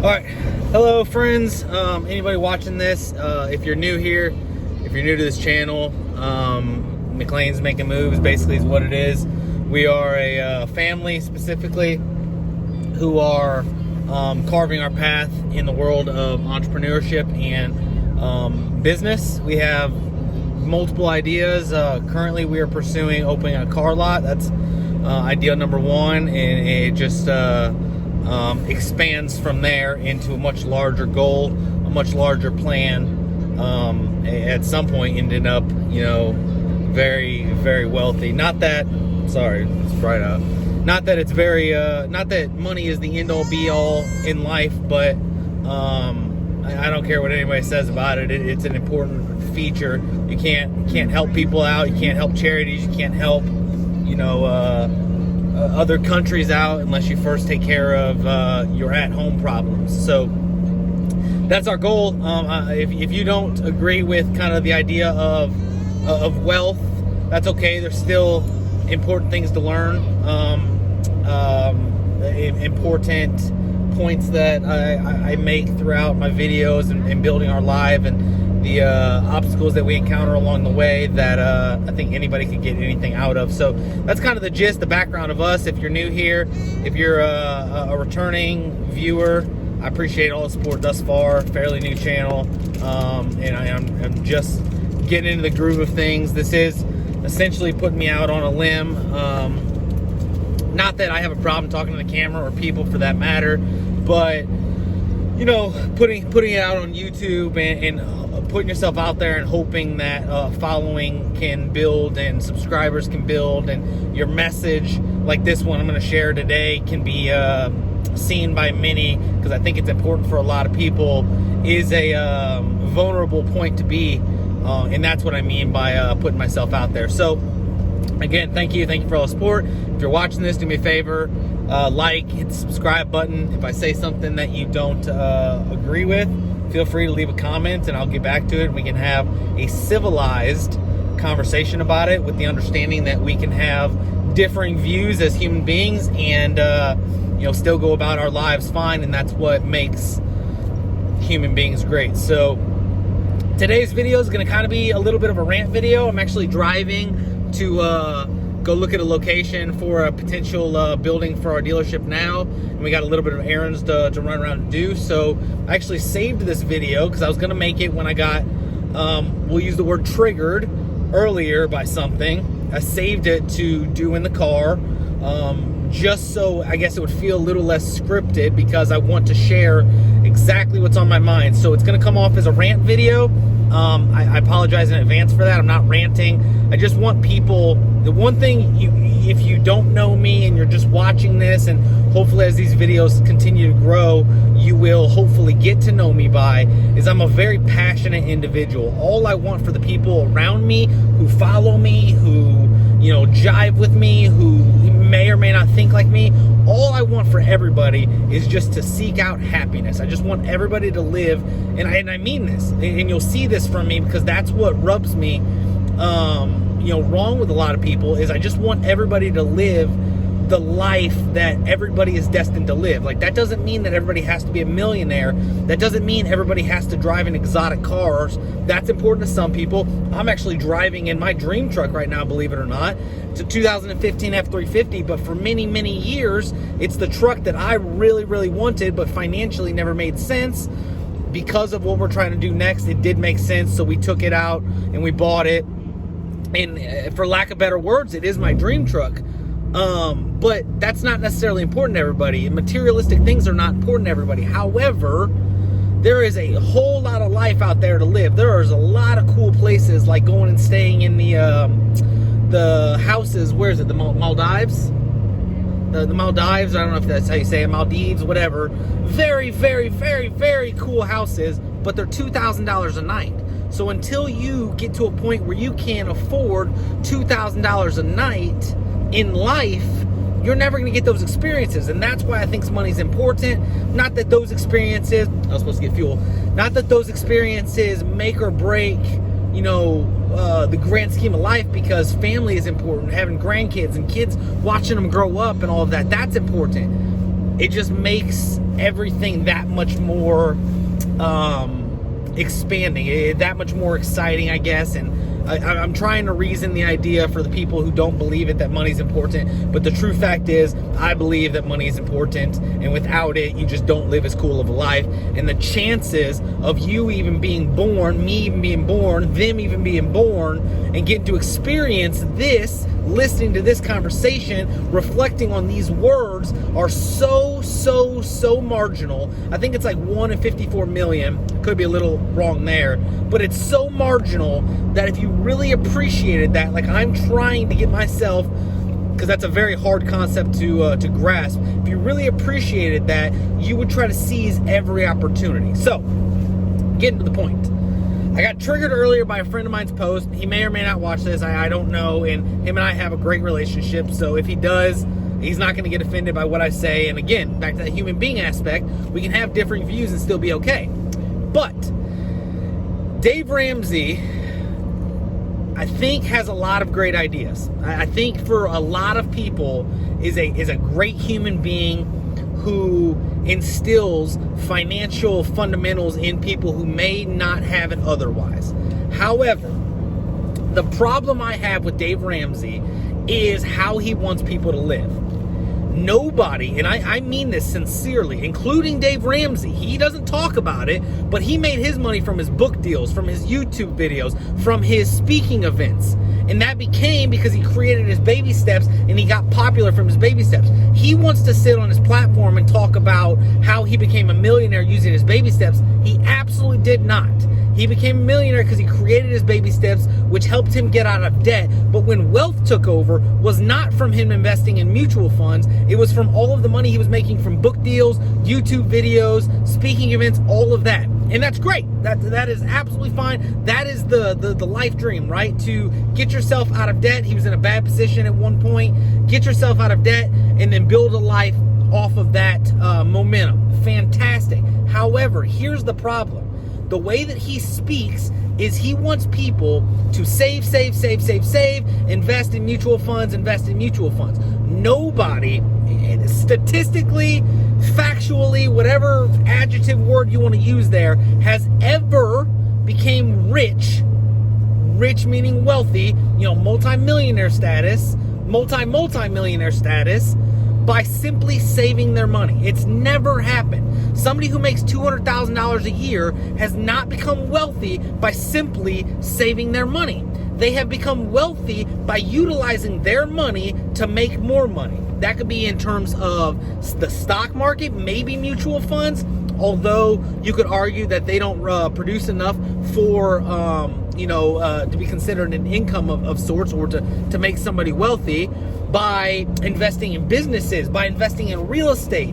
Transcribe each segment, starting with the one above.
Alright, hello friends, anybody watching this, if you're new here, if you're new to this channel, McLean's Making Moves basically is what it is. We are a family specifically who are carving our path in the world of entrepreneurship and business. We have multiple ideas. Currently we are pursuing opening a car lot. That's idea number one, and it just expands from there into a much larger goal, a much larger plan. At some point ended up, very, very wealthy. Not that, sorry, it's bright out. Not that it's very, not that money is the end all be all in life, but I don't care what anybody says about it. It's an important feature. You can't help people out. You can't help charities. You can't help, other countries out unless you first take care of your at-home problems. So that's our goal. If you don't agree with kind of the idea of wealth, that's okay. There's still important things to learn, important points that I make throughout my videos and building our life, and the obstacles that we encounter along the way that I think anybody can get anything out of. So that's kind of the gist, the background of us. If you're new here, if you're a returning viewer, I appreciate all the support thus far. Fairly new channel, and I'm just getting into the groove of things. This is essentially putting me out on a limb. Not that I have a problem talking to the camera or people for that matter, but putting it out on YouTube and putting yourself out there and hoping that following can build and subscribers can build, and your message like this one I'm going to share today can be seen by many, because I think it's important for a lot of people, is a vulnerable point to be, and that's what I mean by putting myself out there. So again, thank you for all the support. If you're watching this, do me a favor, hit the subscribe button. If I say something that you don't agree with, feel free to leave a comment and I'll get back to it, and we can have a civilized conversation about it, with the understanding that we can have differing views as human beings and still go about our lives fine, and that's what makes human beings great. So today's video is going to kind of be a little bit of a rant video. I'm actually driving to go look at a location for a potential building for our dealership now, and we got a little bit of errands to run around and do. So I actually saved this video because I was going to make it when I got, we'll use the word triggered earlier by something. I saved it to do in the car, just so I guess it would feel a little less scripted, because I want to share exactly what's on my mind. So it's going to come off as a rant video. I apologize in advance for that. I'm not ranting. I just want people, the one thing, if you don't know me and you're just watching this, and hopefully as these videos continue to grow, you will hopefully get to know me by, is I'm a very passionate individual. All I want for the people around me who follow me, who jive with me, who may or may not think like me, all I want for everybody is just to seek out happiness. I just want everybody to live, and I mean this, and you'll see this from me, because that's what rubs me wrong with a lot of people, is I just want everybody to live the life that everybody is destined to live. Like, that doesn't mean that everybody has to be a millionaire. That doesn't mean everybody has to drive in exotic cars. That's important to some people. I'm actually driving in my dream truck right now, believe it or not. It's a 2015 F350, but for many, many years, it's the truck that I really, really wanted, but financially never made sense. Because of what we're trying to do next, it did make sense, so we took it out and we bought it. And for lack of better words, it is my dream truck. But that's not necessarily important to everybody. Materialistic things are not important to everybody. However, there is a whole lot of life out there to live. There is a lot of cool places, like going and staying in the houses. Where is it? The Maldives? The Maldives. I don't know if that's how you say it. Maldives, whatever. Very, very, very, very cool houses, but they're $2,000 a night. So until you get to a point where you can afford $2,000 a night in life, you're never going to get those experiences. And that's why I think money's important. Not that those experiences, I was supposed to get fuel, not that those experiences make or break, the grand scheme of life, because family is important. Having grandkids and kids, watching them grow up and all of that, that's important. it just makes everything that much more expanding, that much more exciting, I guess. And I'm trying to reason the idea for the people who don't believe it, that money's important. But the true fact is, I believe that money is important, and without it, you just don't live as cool of a life. And the chances of you even being born, me even being born, them even being born, and getting to experience this, listening to this conversation, reflecting on these words, are so marginal. I think it's like 1 in 54 million. Could be a little wrong there, but it's so marginal that if you really appreciated that, like I'm trying to get myself, because that's a very hard concept to grasp. If you really appreciated that, you would try to seize every opportunity. So, getting to the point. I got triggered earlier by a friend of mine's post. He may or may not watch this. I don't know. And him and I have a great relationship. So if he does, he's not going to get offended by what I say. And again, back to that human being aspect, we can have differing views and still be okay. But Dave Ramsey, I think, has a lot of great ideas. I think for a lot of people is a great human being who instills financial fundamentals in people who may not have it otherwise. However, the problem I have with Dave Ramsey is how he wants people to live. Nobody, and I mean this sincerely, including Dave Ramsey, he doesn't talk about it, but he made his money from his book deals, from his YouTube videos, from his speaking events. And that became because he created his baby steps and he got popular from his baby steps. He wants to sit on his platform and talk about how he became a millionaire using his baby steps. He absolutely did not. He became a millionaire because he created his baby steps, which helped him get out of debt. But when wealth took over, was not from him investing in mutual funds. It was from all of the money he was making from book deals, YouTube videos, speaking events, all of that. And that's great. That is absolutely fine. That is the life dream, right? To get yourself out of debt. He was in a bad position at one point. Get yourself out of debt and then build a life off of that momentum. Fantastic. However, here's the problem. The way that he speaks is he wants people to save, invest in mutual funds. Nobody, statistically, factually, whatever adjective word you want to use there, has ever became rich meaning wealthy, multi-millionaire status, multi-millionaire status, by simply saving their money. It's never happened. Somebody who makes $200,000 a year has not become wealthy by simply saving their money. They have become wealthy by utilizing their money to make more money. That could be in terms of the stock market, maybe mutual funds, although you could argue that they don't produce enough for to be considered an income of sorts, or to make somebody wealthy. By investing in businesses, by investing in real estate.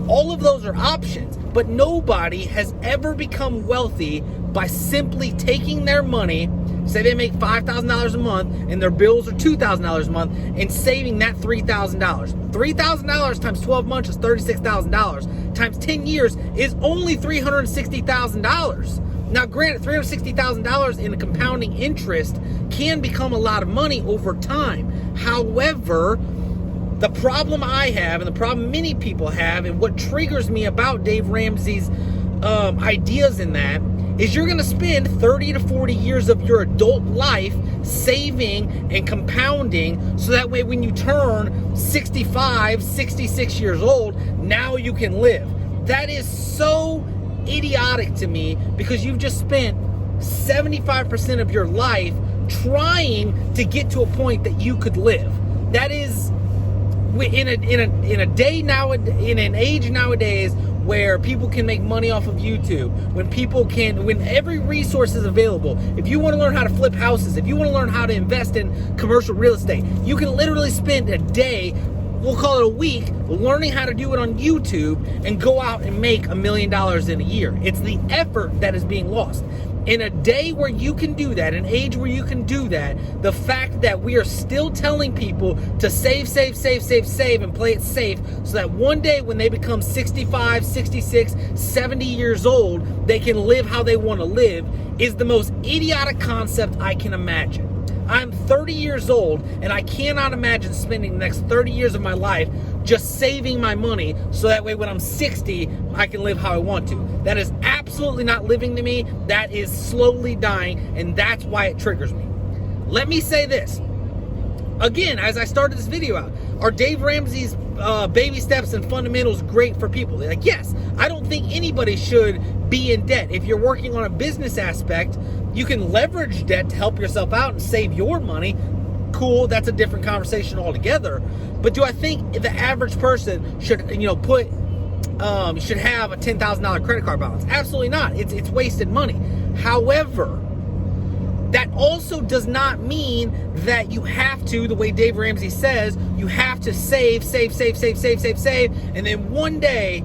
All of those are options, but nobody has ever become wealthy by simply taking their money, say they make $5,000 a month and their bills are $2,000 a month, and saving that $3,000. $3,000 times 12 months is $36,000. Times 10 years is only $360,000. Now, granted, $360,000 in a compounding interest can become a lot of money over time. However, the problem I have, and the problem many people have, and what triggers me about Dave Ramsey's ideas in that, is you're going to spend 30 to 40 years of your adult life saving and compounding, so that way when you turn 65, 66 years old, now you can live. That is so idiotic to me, because you've just spent 75% of your life trying to get to a point that you could live. That is in an age nowadays where people can make money off of YouTube, when every resource is available. If you want to learn how to flip houses, if you want to learn how to invest in commercial real estate, you can literally spend a day, we'll call it a week, learning how to do it on YouTube and go out and make $1 million in a year. It's the effort that is being lost. In a day where you can do that, an age where you can do that, the fact that we are still telling people to save and play it safe, so that one day when they become 65, 66, 70 years old, they can live how they want to live, is the most idiotic concept I can imagine. I'm 30 years old, and I cannot imagine spending the next 30 years of my life just saving my money so that way when I'm 60, I can live how I want to. That is absolutely not living to me. That is slowly dying, and that's why it triggers me. Let me say this. Again, as I started this video out, are Dave Ramsey's baby steps and fundamentals great for people? Like, yes, I don't think anybody should be in debt. If you're working on a business aspect, you can leverage debt to help yourself out and save your money. Cool, that's a different conversation altogether. But do I think the average person should, should have a $10,000 credit card balance? Absolutely not. It's wasted money. However, that also does not mean that you have to, the way Dave Ramsey says, you have to save, and then one day,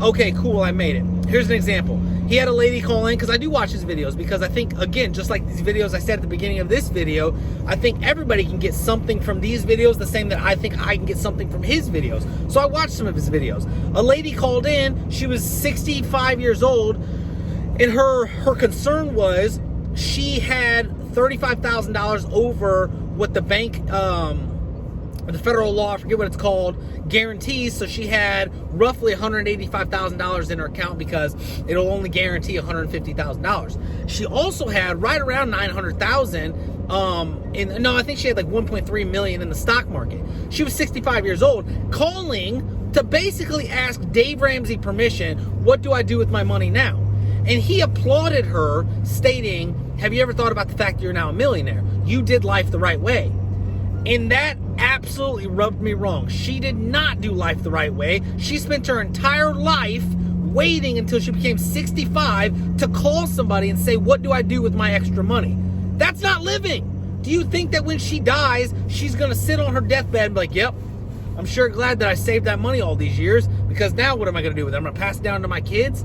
okay, cool, I made it. Here's an example. He had a lady call in, because I do watch his videos, because I think, again, just like these videos I said at the beginning of this video, I think everybody can get something from these videos the same that I think I can get something from his videos. So I watched some of his videos. A lady called in, she was 65 years old, and her concern was she had $35,000 over what the bank, the federal law, I forget what it's called, guarantees. So she had roughly $185,000 in her account because it'll only guarantee $150,000. She also had right around $900,000. I think she had like 1.3 million in the stock market. She was 65 years old, calling to basically ask Dave Ramsey permission. What do I do with my money now? And he applauded her, stating, have you ever thought about the fact that you're now a millionaire? You did life the right way. And that absolutely rubbed me wrong. She did not do life the right way. She spent her entire life waiting until she became 65 to call somebody and say, what do I do with my extra money? That's not living. Do you think that when she dies, she's going to sit on her deathbed and be like, yep, I'm sure glad that I saved that money all these years, because now what am I going to do with it? I'm going to pass it down to my kids?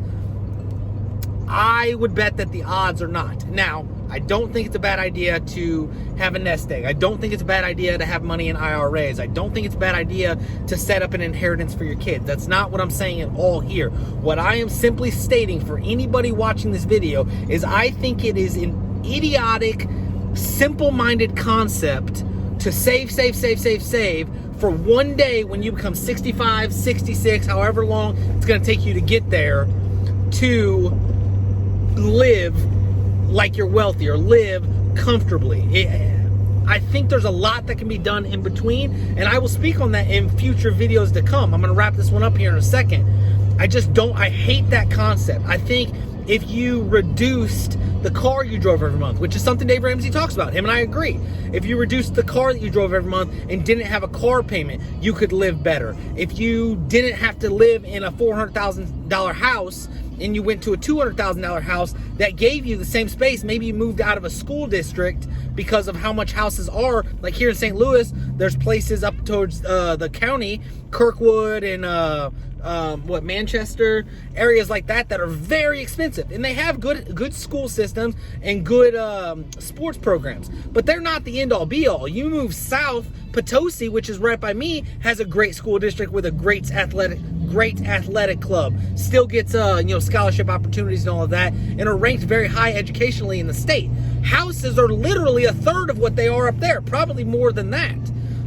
I would bet that the odds are not. Now, I don't think it's a bad idea to have a nest egg. I don't think it's a bad idea to have money in IRAs. I don't think it's a bad idea to set up an inheritance for your kids. That's not what I'm saying at all here. What I am simply stating for anybody watching this video is I think it is an idiotic, simple-minded concept to save for one day when you become 65, 66, however long it's going to take you to get there, to live like you're wealthy or live comfortably. I think there's a lot that can be done in between, and I will speak on that in future videos to come. I'm going to wrap this one up here in a second. I hate that concept. I think if you reduced the car you drove every month, which is something Dave Ramsey talks about, him and I agree. If you reduced the car that you drove every month and didn't have a car payment, you could live better. If you didn't have to live in a $400,000 house and you went to a $200,000 house that gave you the same space, maybe you moved out of a school district because of how much houses are. Like here in St. Louis, there's places up towards the county, Kirkwood and Manchester, areas like that are very expensive, and they have good school systems and good sports programs, but they're not the end-all be-all. You move south, Potosi, which is right by me, has a great school district with a great athletic club, still gets scholarship opportunities and all of that, and are ranked very high educationally in the state. Houses are literally a third of what they are up there, probably more than that.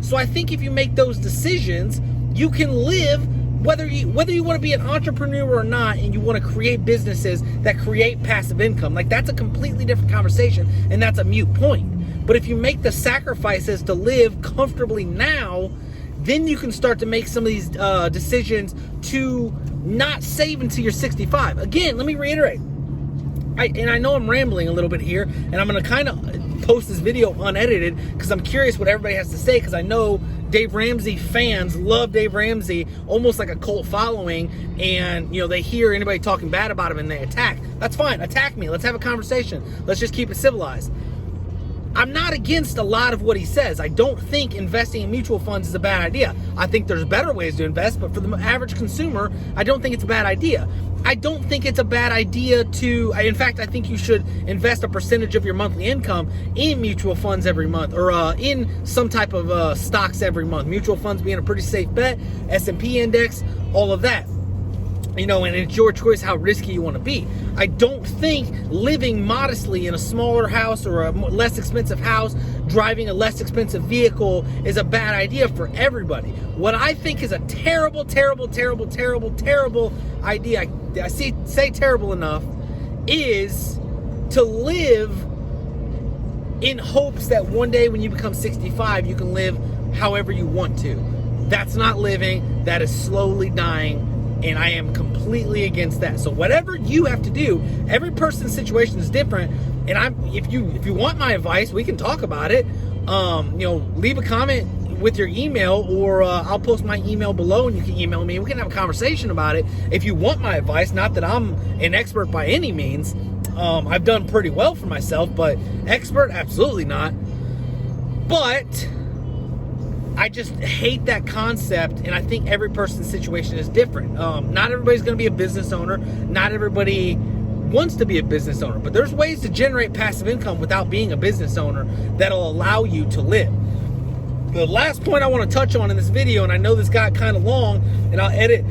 So I think if you make those decisions, you can live, whether you want to be an entrepreneur or not, and you want to create businesses that create passive income. Like, that's a completely different conversation, and that's a moot point. But if you make the sacrifices to live comfortably now, then you can start to make some of these decisions to not save until you're 65. Again, let me reiterate. I know I'm rambling a little bit here, and I'm going to kind of post this video unedited because I'm curious what everybody has to say, because I know Dave Ramsey fans love Dave Ramsey, almost like a cult following, and they hear anybody talking bad about him and they attack. That's fine. Attack me. Let's have a conversation. Let's just keep it civilized. I'm not against a lot of what he says. I don't think investing in mutual funds is a bad idea. I think there's better ways to invest, but for the average consumer, I don't think it's a bad idea. I don't think it's a bad idea in fact, I think you should invest a percentage of your monthly income in mutual funds every month, or in some type of stocks every month. Mutual funds being a pretty safe bet, S&P index, all of that. And it's your choice how risky you want to be. I don't think living modestly in a smaller house or a less expensive house driving a less expensive vehicle is a bad idea for everybody. What I think is a terrible, terrible, terrible, terrible, terrible idea, I say terrible enough, is to live in hopes that one day when you become 65, you can live however you want to. That's not living. That is slowly dying. And I am completely against that. So whatever you have to do, every person's situation is different. And if you want my advice, we can talk about it. Leave a comment with your email, or I'll post my email below and you can email me. We can have a conversation about it. If you want my advice, not that I'm an expert by any means. I've done pretty well for myself, but expert, absolutely not. But I just hate that concept, and I think every person's situation is different. Not everybody's going to be a business owner. Not everybody wants to be a business owner, but there's ways to generate passive income without being a business owner that'll allow you to live. The last point I want to touch on in this video, and I know this got kind of long, and I'll edit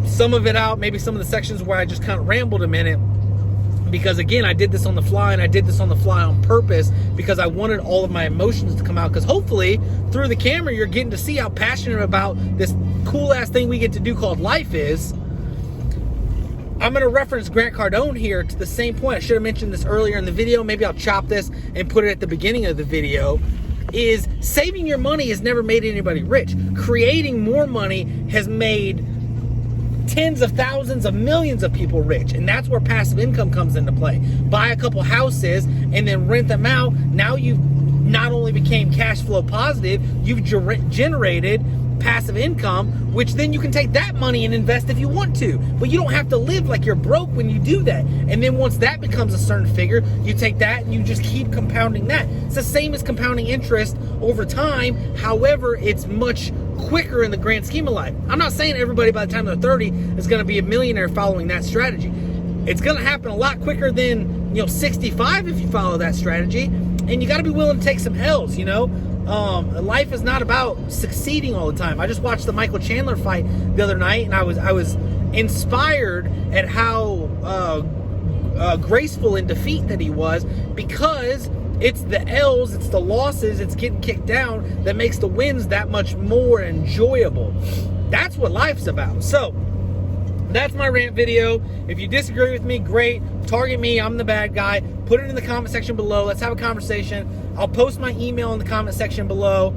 some of it out, maybe some of the sections where I just kind of rambled a minute, because again, I did this on the fly, and I did this on the fly on purpose because I wanted all of my emotions to come out, because hopefully through the camera you're getting to see how passionate about this cool ass thing we get to do called life is. I'm going to reference Grant Cardone here to the same point. I should have mentioned this earlier in the video. Maybe I'll chop this and put it at the beginning of the video. Is saving your money has never made anybody rich. Creating more money has made tens of thousands of millions of people rich, and that's where passive income comes into play. Buy a couple houses and then rent them out. Now you've not only became cash flow positive, you've generated passive income, which then you can take that money and invest if you want to, but you don't have to live like you're broke when you do that. And then once that becomes a certain figure, you take that and you just keep compounding that. It's the same as compounding interest over time. However, it's much quicker in the grand scheme of life. I'm not saying everybody by the time they're 30 is going to be a millionaire following that strategy. It's going to happen a lot quicker than 65 if you follow that strategy, and you got to be willing to take some L's. Life is not about succeeding all the time. I just watched the Michael Chandler fight the other night, and I was inspired at how graceful in defeat that he was, because it's the L's, it's the losses, it's getting kicked down that makes the wins that much more enjoyable. That's what life's about. So that's my rant video. If you disagree with me, great. Target me, I'm the bad guy. Put it in the comment section below. Let's have a conversation. I'll post my email in the comment section below.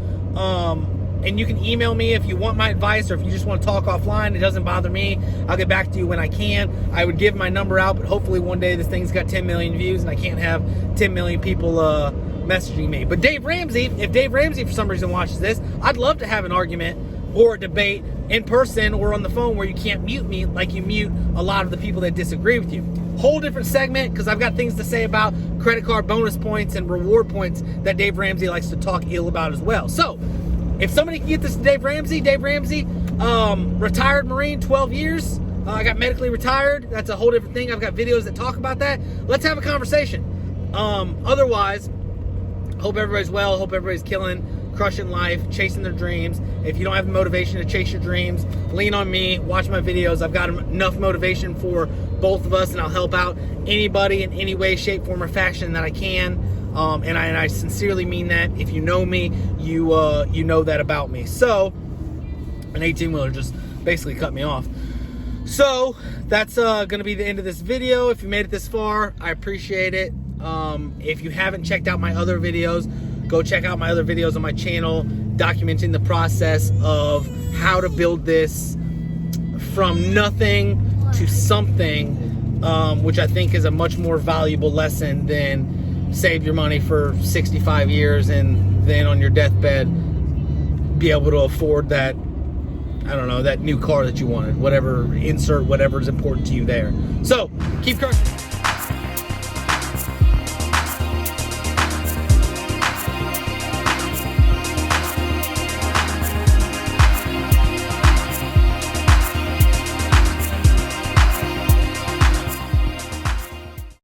And you can email me if you want my advice, or if you just want to talk offline. It doesn't bother me. I'll get back to you when I can. I would give my number out, but hopefully one day this thing's got 10 million views and I can't have 10 million people messaging me. But Dave Ramsey, if Dave Ramsey for some reason watches this, I'd love to have an argument or a debate in person or on the phone where you can't mute me like you mute a lot of the people that disagree with you. Whole different segment, because I've got things to say about credit card bonus points and reward points that Dave Ramsey likes to talk ill about as well. So if somebody can get this to Dave Ramsey, retired Marine, 12 years. I got medically retired. That's a whole different thing. I've got videos that talk about that. Let's have a conversation. Otherwise, hope everybody's well. Hope everybody's crushing life, chasing their dreams. If you don't have the motivation to chase your dreams, lean on me. Watch my videos. I've got enough motivation for both of us, and I'll help out anybody in any way, shape, form, or fashion that I can. And I sincerely mean that. If you know me, you know that about me. So, an 18-wheeler just basically cut me off. So, that's going to be the end of this video. If you made it this far, I appreciate it. If you haven't checked out my other videos, go check out my other videos on my channel, documenting the process of how to build this from nothing to something, which I think is a much more valuable lesson than save your money for 65 years and then on your deathbed be able to afford that, I don't know, that new car that you wanted, whatever, insert whatever is important to you there. So keep crushing.